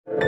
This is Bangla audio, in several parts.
হরে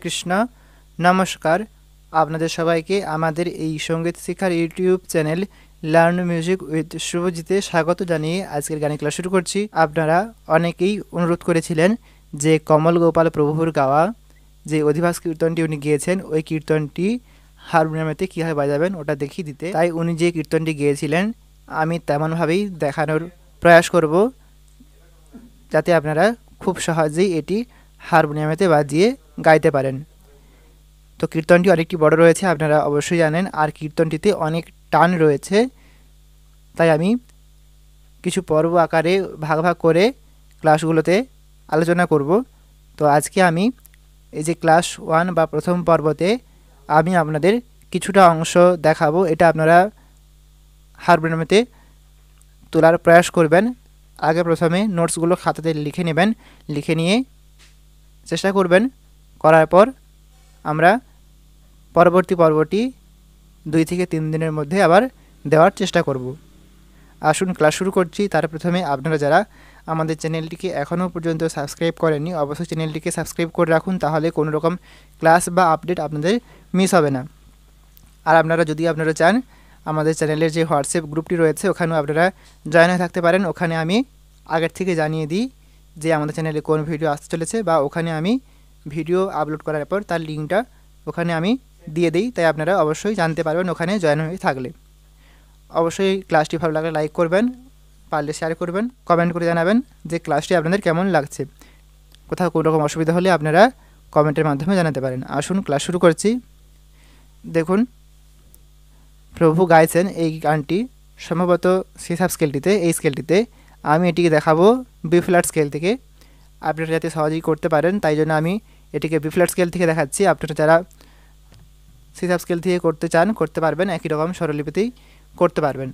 কৃষ্ণ, নমস্কার। আপনাদের সবাইকে আমাদের এই সঙ্গীত শিক্ষার YouTube channel learn music with শুভজিতে স্বাগত জানিয়ে আজকের গানের ক্লাস শুরু করছি। আপনারা অনেকেই অনুরোধ করেছিলেন যে কমল গোপাল প্রভুর গাওয়া যে অধিবাস কীর্তনটি উনি গিয়েছেন, ওই কীর্তনটি হারমোনিয়ামেতে কীভাবে বাজাবেন ওটা দেখিয়ে দিতে। তাই উনি যে কীর্তনটি গিয়েছিলেন আমি তেমনভাবেই দেখানোর প্রয়াস করব, যাতে আপনারা খুব সহজেই এটি হারমোনিয়ামেতে বাজিয়ে গাইতে পারেন। তো কীর্তনটি অনেকটি বড় রয়েছে, আপনারা অবশ্যই জানেন, আর কীর্তনটিতে অনেক টান রয়েছে। তাই আমি কিছু পর্ব আকারে ভাগ ভাগ করে ক্লাসগুলোতে আলোচনা করব। তো আজকে আমি এই যে ক্লাস 1 বা প্রথম পর্বতে আমি আপনাদের কিছুটা অংশ দেখাবো। এটা আপনারা হারমোনিয়ামেতে তোলার প্রয়াস করবেন। আগে প্রথমে নোটসগুলো খাতাতে লিখে নেবেন, লিখে নিয়ে চেষ্টা করবেন। করার পর আমরা পরবর্তী পর্বটি 2 থেকে 3 দিনের মধ্যে আবার দেওয়ার চেষ্টা করব। আসুন ক্লাস শুরু করছি। তার প্রথমে আপনারা যারা আমাদের চ্যানেলটিকে এখনও পর্যন্ত সাবস্ক্রাইব করেননি, অবশ্যই চ্যানেলটিকে সাবস্ক্রাইব করে রাখুন, তাহলে কোনো রকম ক্লাস বা আপডেট আপনাদের মিস হবে না। আর আপনারা যদি চান আমাদের চ্যানেলের যে হোয়াটসঅ্যাপ গ্রুপটি রয়েছে ওখানেও আপনারা জয়েন হয়ে থাকতে পারেন। ওখানে আমি আগের থেকে জানিয়ে দিই যে আমাদের চ্যানেলে কোন ভিডিও আসতে চলেছে, বা ওখানে আমি ভিডিও আপলোড করার পর তার লিঙ্কটা ওখানে আমি দিয়ে দিই। তাই আপনারা অবশ্যই জানতে পারবেন ওখানে জয়েন হয়ে থাকলে। অবশ্যই ক্লাসটি ভালো লাগলে লাইক করবেন, পারলে শেয়ার করবেন, কমেন্ট করে জানাবেন যে ক্লাসটি আপনাদের কেমন লাগছে। কোথাও কোনো রকম অসুবিধা হলে আপনারা কমেন্টের মাধ্যমে জানাতে পারেন। আসুন ক্লাস শুরু করছি। দেখুন, প্রভু গাইছেন এই গানটি সম্ভবত সি-শার্প স্কেলটিতে। এই স্কেলটিতে আমি এটিকে দেখাবো বি ফ্ল্যাট স্কেল থেকে, আপনারা যাতে সহজেই করতে পারেন তাই জন্য আমি এটিকে বি ফ্ল্যাট স্কেল থেকে দেখাচ্ছি। আপনারা যারা সি-শার্প স্কেল থেকে করতে চান করতে পারবেন, একই রকম স্বরলিপিতেই করতে পারবেন।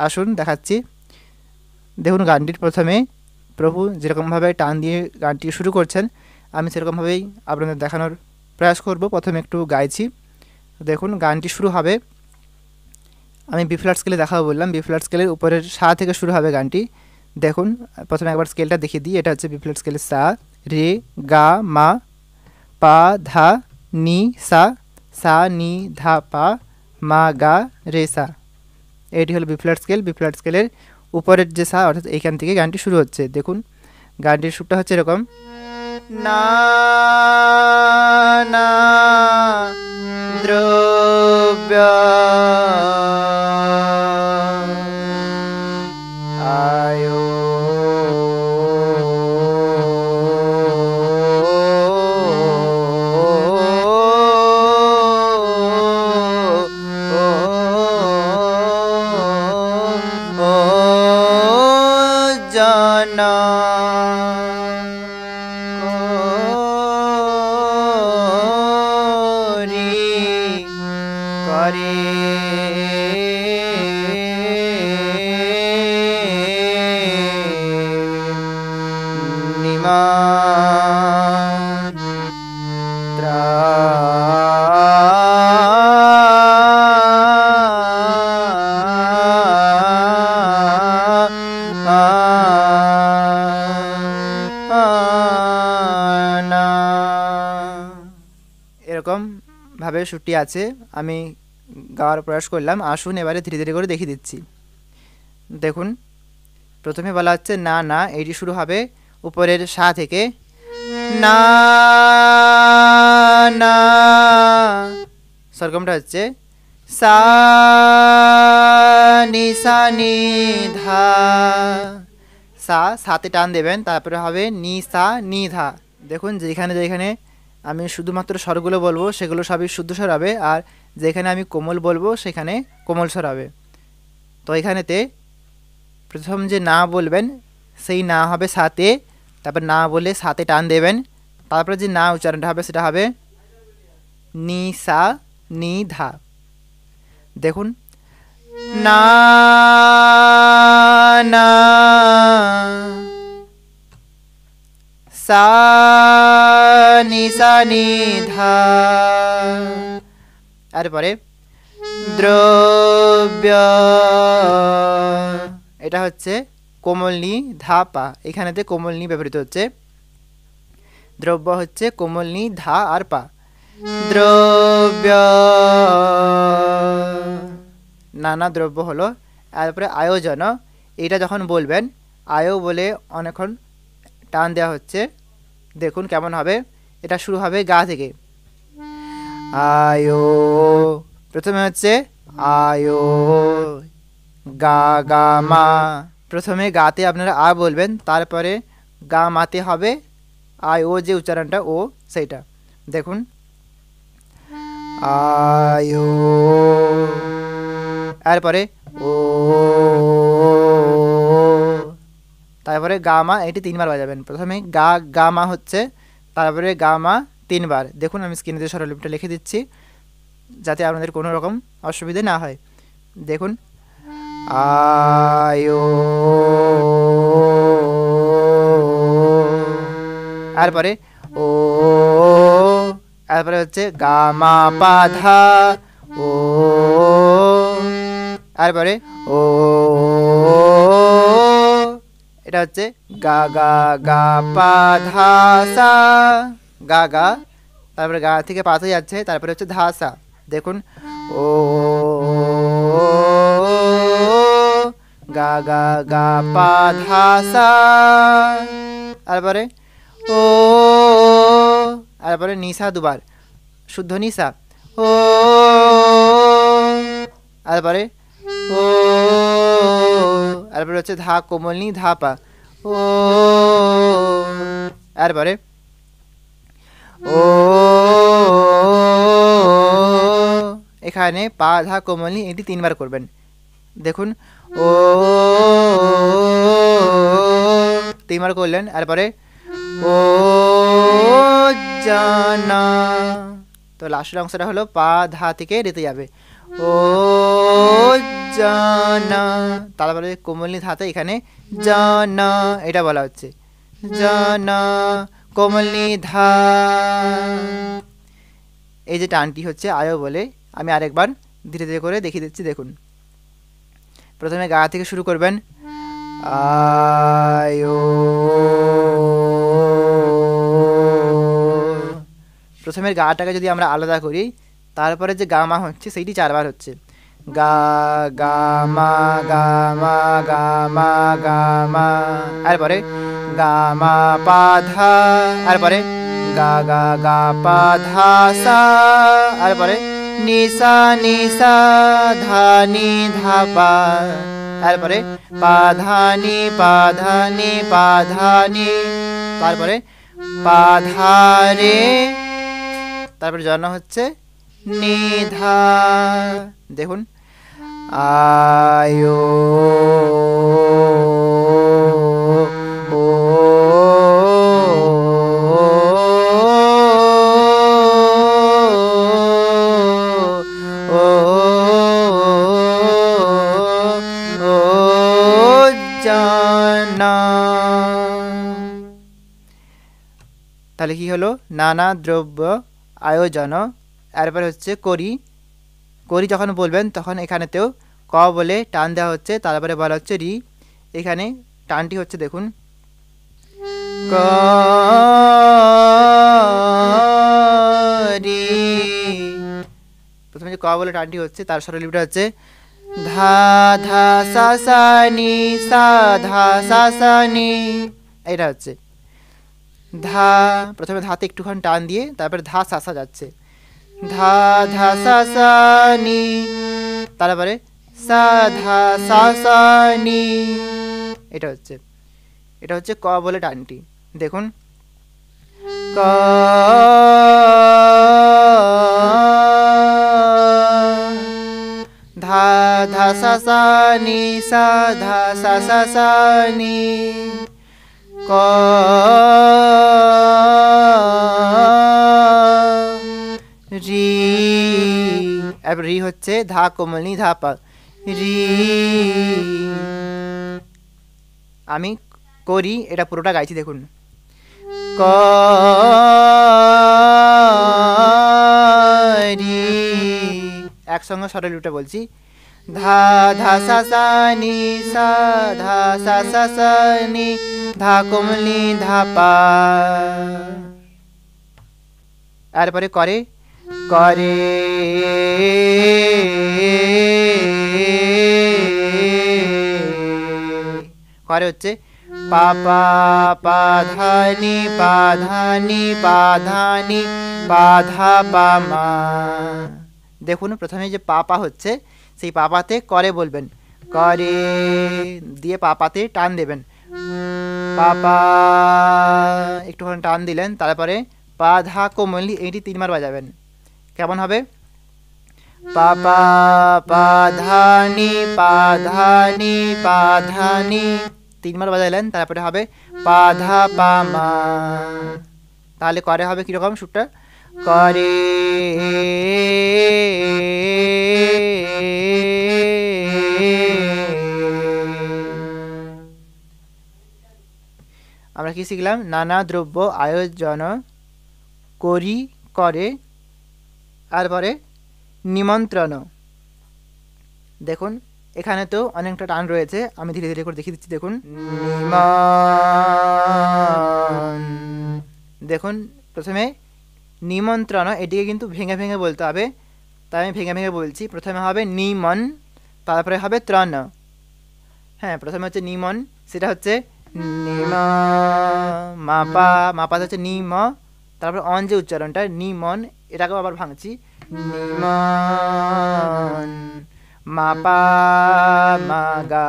আসুন দেখাচ্ছি। দেখুন, গানটির প্রথমে প্রভু যেরকমভাবে টান দিয়ে গানটি শুরু করছেন আমি সেরকমভাবেই আপনাদের দেখানোর প্রয়াস করব। প্রথমে একটু গাইছি। দেখুন, গানটি শুরু হবে, আমি বি ফ্ল্যাট স্কেলে দেখাবো বললাম, বি ফ্ল্যাট স্কেলের উপরের সা থেকে শুরু হবে গানটি। দেখুন, প্রথমে একবার স্কেলটা দেখিয়ে দিই। এটা হচ্ছে বি ফ্ল্যাট স্কেলের সা, রে, গা, মা, পা, ধা, নি, সা, সা, নি, ধা, পা, মা, গা, রে, সা। এটি হলো B flat scale. B flat স্কেলের উপরের যে সা, অর্থাৎ এইখান থেকে গানটি শুরু হচ্ছে। দেখুন, গানটির সুরটা হচ্ছে এরকম, না না দ্রব্য আয়ো জানা করে নিমাত্রা এরকম ভাবে সুরটি আছে। আমি গাওয়ার প্রয়াস করলাম। আসুন এবারে ধীরে ধীরে করে দেখিয়ে দিচ্ছি। দেখুন, প্রথমে বলা হচ্ছে না না, এইটি শুরু হবে উপরের সা থেকে, না না। সরগমটা হচ্ছে সা নি সা নি ধা, সা সাতে টান দেবেন, তারপরে হবে নি সা নি ধা। দেখুন, যেখানে যেখানে আমি শুধুমাত্র স্বরগুলো বলবো সেগুলো সবই শুদ্ধ স্বর হবে, আর যেখানে আমি কোমল বলবো সেখানে কোমল স্বর হবে। তো এখানেতে প্রথম যে না বলবেন সেই না হবে সাতে, তারপর না বলে সাতে টান দেবেন, তারপরে যে না উচ্চারণটা হবে সেটা হবে নি সা নি ধা। দেখুন, না না সা নি সা নি ধা। এরপরে দ্রব্য, এটা হচ্ছে কোমল নি ধা পা, এখানেতে কোমল নি ব্যবহৃত হচ্ছে। দ্রব্য হচ্ছে কোমল নি ধা আর পা। দ্রব্য, নানা দ্রব্য হলো। তারপরে আয়োজন, এটা যখন বলবেন আয়ো বলে অনেকক্ষণ টান দেওয়া হচ্ছে, দেখুন কেমন হবে। এটা শুরু হবে গা থেকে, আয়ো, প্রথমে হচ্ছে আয়ো, গা গা মা। প্রথমে গাতে আপনারা আ বলবেন, তারপরে গা মাতে হবে আয় ও, যে উচ্চারণটা ও সেইটা দেখুন, আয়ো। তারপরে ও, তারপরে গা মা, এটি 3 বার বাজাবেন। প্রথমে গা গা মা হচ্ছে, তারপরে গা মা 3 বার। দেখুন আমি স্ক্রিনে স্বরলিপিটা লিখে দিচ্ছি যাতে আপনাদের কোনো রকম অসুবিধা না হয়। দেখুন, আয়ো, তারপরে ও, তারপরে হচ্ছে গা মা পা ধা ও, তারপরে ও, এটা হচ্ছে গা গা গা পা ধা সা, গা গা, তারপরে গা থেকে পাতে যাচ্ছে, তারপরে হচ্ছে ধা সা। দেখুন, ও গা গা গা পা ধা সা, তারপরে ও, তারপরে নিসা দুবার, শুদ্ধ নিসা, ও, তারপরে ও, তারপরে হচ্ছে ধা কোমল নি ধা পা, ও, তারপরে ও, এখানে পা ধা কোমল নি এটি 3 বার করবেন। দেখুন, ও 3 বার করলেন, তারপরে ও জানা, তো লাস্টের অংশটা হলো পা ধা থেকে রেতে যাবে, ও জানা, তারপরে কোমলনি ধাতে এখানে জানা, এটা বলা হচ্ছে জানা কোমলনি ধা। এই যে টানটি হচ্ছে আয়ো বলে, আমি আরেকবার ধীরে ধীরে করে দেখিয়ে দিচ্ছি। দেখুন, প্রথমে গা থেকে শুরু করবেন, আয়ো, প্রথমের গাটাকে যদি আমরা আলাদা করি, তারপরে যে গা মা হচ্ছে সেইটি 4 বার হচ্ছে, গা গা মা গা মা গা মা গা মা, তারপরে গা মা পা ধা, তারপরে গা গা গা পা ধা সা, তারপরে নিসা নিসা ধা নি ধা পা, তারপরে পা ধা নি পা ধা নি পা ধা নি, তারপরে পা ধা রে, তারপরে জন্য হচ্ছে নিধা। দেখুন, আয়ো, ও, ও, ও জানা। তাহলে কি হলো, নানা দ্রব্য আয়োজন। এরপর হচ্ছে করি, করি যখন বলবেন তখন এখানেতেও ক বলে টান দেওয়া হচ্ছে, তারপরে বলা হচ্ছে রি, এখানে টানটি হচ্ছে দেখুন, ক রি, প্রথমে যে ক বলে টানটি হচ্ছে তার স্বরলিপিটা হচ্ছে ধা ধা সা সা নি সা ধা সা সা নি, এটা হচ্ছে ধা, প্রথমে ধাতে একটুখানি টান দিয়ে তারপরে ধা সা সা যাচ্ছে, ধা ধা সা সা নি, তারপরে সা ধা সা সা নি, এটা হচ্ছে ক বলে টানটি। দেখুন, ক ধা ধা সা সা নি সা ধা সা সা সা নি, ক রি, এবার রি হচ্ছে ধা কোমলনি ধা পা, রি, আমি করি, এটা পুরোটা গাইছি। দেখুন, করি, একসঙ্গে সরল উঠে বলছি, ধা ধা সা সা নি সা, ধা সা সা সা নি, ধা কোমলি ধা পা। এরপরে করে, করে করে হচ্ছে পা পা পা ধা নি পা ধা নি পা ধা নি পা ধা পা মা। দেখুন প্রথমে যে পাপা হচ্ছে সেই পাপাতে করে বলবেন, করে দিয়ে পাপাতে টান দেবেন, পাপা একটুখানি টান দিলেন, তারপরে পা ধা কোমলি এইটি 3 বার বাজাবেন। কেমন হবে? পাপা পা ধা নি পা ধা নি পা ধা নি 3 বার বাজাইলেন, তারপরে হবে পা ধা পা মা। তাহলে করে হবে কীরকম সুরটা? করে আমরা কি শিখলাম? নানা দ্রব্য আয়োজন করি করে, তারপরে নিমন্ত্রণ। দেখুন এখানে তো অনেকটা টান রয়েছে, আমি ধীরে ধীরে করে দেখিয়ে দিচ্ছি। দেখুন দেখুন প্রথমে নিমন্ত্রণ, এটিকে কিন্তু ভেঙে ভেঙে বলতে হবে, তাই আমি ভেঙে ভেঙে বলছি। প্রথমে হবে নিমন, তারপরে হবে ত্রণ। হ্যাঁ, প্রথমে হচ্ছে নিমন, সেটা হচ্ছে নিম, মাপা, মাপাতে হচ্ছে নিম, তারপর অন যে উচ্চারণটা নিমন, এটাকেও আবার ভাঙছি, নিমন মাপা মাগা।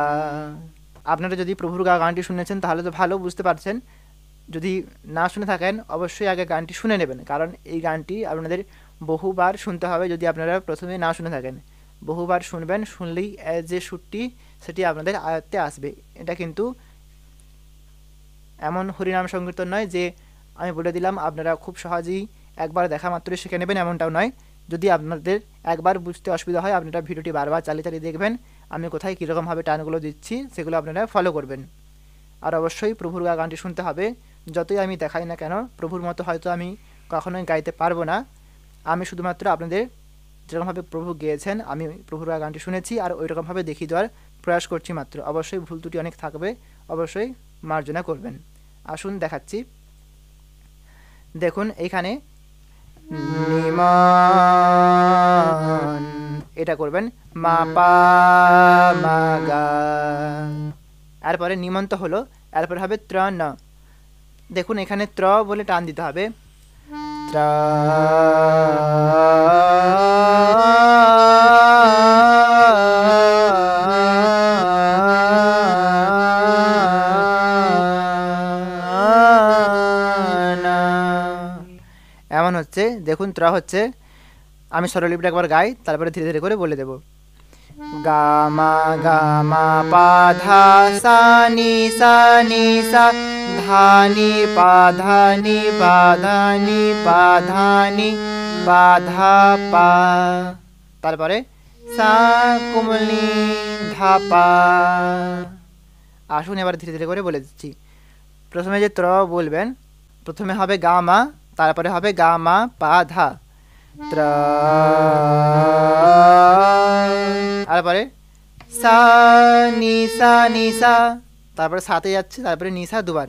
আপনারা যদি প্রভুর গানটি শুনেছেন তাহলে তো ভালো বুঝতে পারছেন, যদি না শুনে থাকেন অবশ্যই আগে গানটি শুনে নেবেন, কারণ এই গানটি আপনাদের বহুবার শুনতে হবে। যদি আপনারা প্রথমে না শুনে থাকেন, বহুবার শুনবেন, শুনলেই যে সুরটি সেটি আপনাদের আয়ত্তে আসবে। এটা কিন্তু এমন হরিনাম সংকীর্তন নয় যে আমি বলে দিলাম আপনারা খুব সহজেই একবার দেখা মাত্রই শিখে নেবেন, এমনটাও নয়। যদি আপনাদের একবার বুঝতে অসুবিধা হয়, আপনারা ভিডিওটি বারবার চালিয়ে চালিয়ে দেখবেন আমি কোথায় কীরকমভাবে টানগুলো দিচ্ছি, সেগুলো আপনারা ফলো করবেন। আর অবশ্যই প্রভুর গানটি শুনতে হবে। যতই আমি দেখাই না কেন, প্রভুর মতো হয়তো আমি কখনোই গাইতে পারবো না, আমি শুধুমাত্র আপনাদের যেরকমভাবে প্রভু গেয়েছেন আমি প্রভুর গানটি শুনেছি আর ওই রকমভাবে দেখিয়ে দেওয়ার প্রয়াস করছি মাত্র। অবশ্যই ভুল ত্রুটি অনেক থাকবে, অবশ্যই মার্জনা করবেন। আসুন দেখাচ্ছি। দেখুন এইখানে নিমন এটা করবেন, মা পা মা গা, এরপরে নিমন্ত হলো, এরপরে হবে ত্রণ। দেখুন এখানে ত্র বলে টান দিতে হবে, ত্র। এমন হচ্ছে, দেখুন ত্র হচ্ছে, আমি স্বরলিপিটা একবার গাই, তারপরে ধীরে ধীরে করে বলে দেব। গামা গামা পা ধা সা নি সা নি সা, ধা নি পা ধা নি পা ধা নি পা ধা নি পা ধা পা, তারপরে সা কোমলি ধা পা। আসুন এবার ধীরে ধীরে করে বলে দিচ্ছি। প্রথমে যে ত্র বলবেন, প্রথমে হবে গা মা, তারপরে হবে গা মা পা ধা, ত্র, তারপরে সা নি সা, তারপরে সাথে যাচ্ছে, তারপরে নিসা দুবার,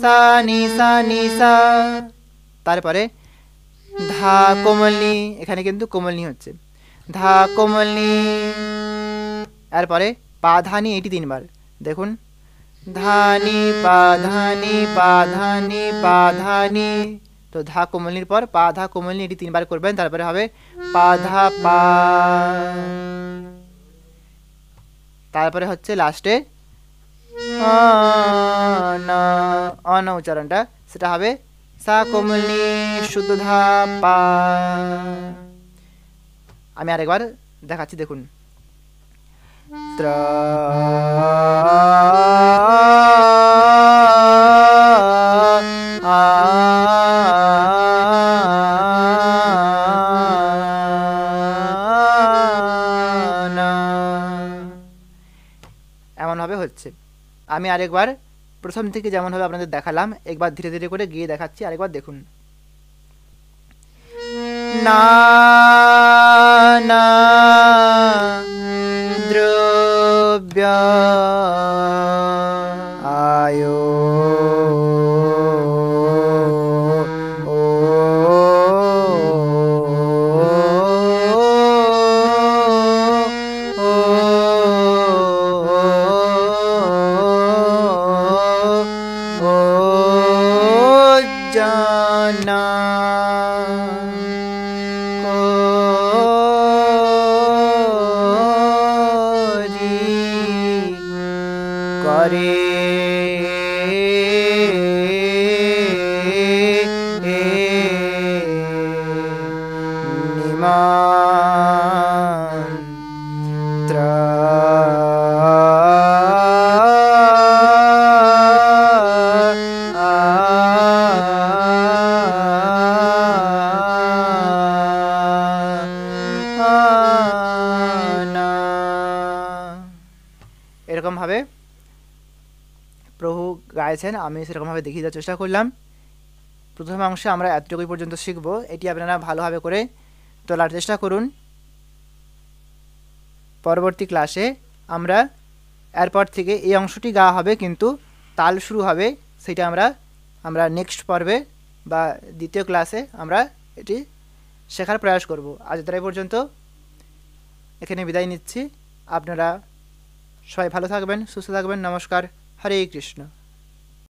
সা নি সা, তারপরে ধা কোমলনি, এখানে কিন্তু কোমলনি হচ্ছে, ধা কোমলনি, এরপরে পা ধানি, এটি 3 বার। দেখুন ধানি পা ধানি পা ধানি পা ধানি, তো ধা কোমলনির পর পা ধা কোমলনি, এটি 3 বার করবেন, তারপরে হবে পা ধা পা, তারপরে হচ্ছে লাস্টে অন উচ্চারণটা, সেটা হবে সা কোমলনি শুদ্ধ ধা পা। আমি আরেকবার দেখাচ্ছি, দেখুন ত্র, এমনভাবে হচ্ছে। আমি আরেকবার প্রথম থেকে যেমনভাবে আপনাদের দেখালাম একবার ধীরে ধীরে করে গিয়ে দেখাচ্ছি, আরেকবার দেখুন। না না দ্রব্য আয়ো জানা করে নিমন্ত্র এরকমভাবে প্রভু গাইছেন, আমি সেরকমভাবে দেখিয়ে দেওয়ার চেষ্টা করলাম। প্রথম অংশে আমরা এতটুকুই পর্যন্ত শিখব, এটি আপনারা ভালোভাবে করে তোলার চেষ্টা করুন। পরবর্তী ক্লাসে আমরা এরপর থেকে এই অংশটি গাওয়া হবে কিন্তু তাল শুরু হবে, সেটা আমরা নেক্সট পর্বে বা দ্বিতীয় ক্লাসে আমরা এটি শেখার প্রয়াস করব। আজ তাই পর্যন্ত এখানে বিদায় নিচ্ছি। আপনারা সবাই ভালো থাকবেন, সুস্থ থাকবেন। নমস্কার। হরে কৃষ্ণ।